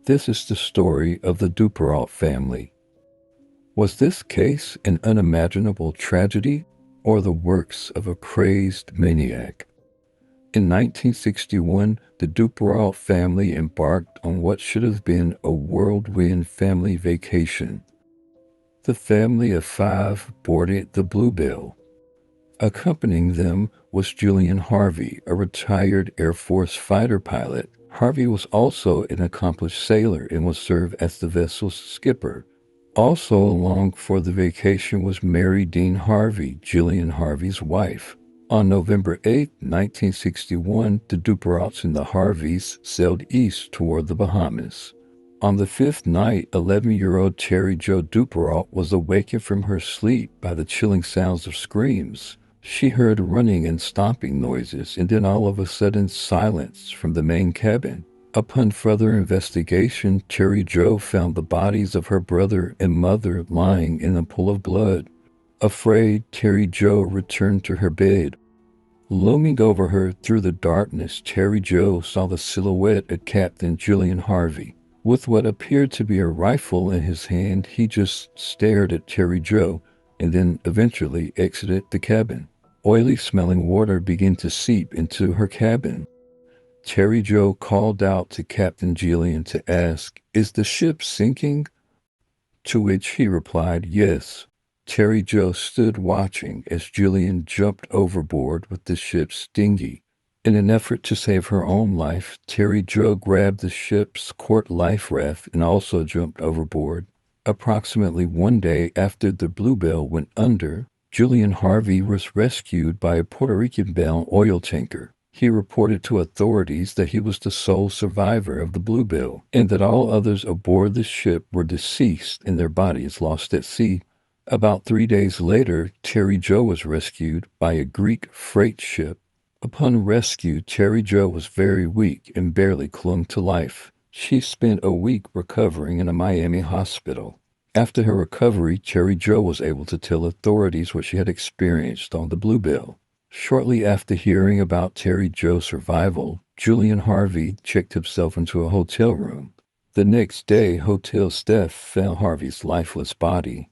This is the story of the Duperrault family. Was this case an unimaginable tragedy or the works of a crazed maniac? In 1961, the Duperrault family embarked on what should have been a whirlwind family vacation. The family of five boarded the Bluebelle. Accompanying them was Julian Harvey, a retired Air Force fighter pilot. Harvey was also an accomplished sailor and would serve as the vessel's skipper. Also along for the vacation was Mary Dean Harvey, Julian Harvey's wife. On November 8, 1961, the Duperraults and the Harveys sailed east toward the Bahamas. On the fifth night, 11-year-old Terry Jo Duperrault was awakened from her sleep by the chilling sounds of screams. She heard running and stomping noises, and then all of a sudden silence from the main cabin. Upon further investigation, Terry Jo found the bodies of her brother and mother lying in a pool of blood. Afraid, Terry Jo returned to her bed. Looming over her through the darkness, Terry Jo saw the silhouette of Captain Julian Harvey. With what appeared to be a rifle in his hand, he just stared at Terry Jo and then eventually exited the cabin. Oily smelling water began to seep into her cabin. Terry Jo called out to Captain Julian to ask, "Is the ship sinking?" To which he replied, "Yes." Terry Jo stood watching as Julian jumped overboard with the ship's dinghy. In an effort to save her own life, Terry Jo grabbed the ship's court life raft and also jumped overboard. Approximately one day after the Bluebelle went under, Julian Harvey was rescued by a Puerto Rican-bound oil tanker. He reported to authorities that he was the sole survivor of the Bluebelle and that all others aboard the ship were deceased and their bodies lost at sea. About 3 days later, Terry Jo was rescued by a Greek freight ship. Upon rescue, Terry Jo was very weak and barely clung to life. She spent a week recovering in a Miami hospital. After her recovery, Terry Jo was able to tell authorities what she had experienced on the Bluebelle. Shortly after hearing about Terry Jo's survival, Julian Harvey checked himself into a hotel room. The next day, hotel staff found Harvey's lifeless body.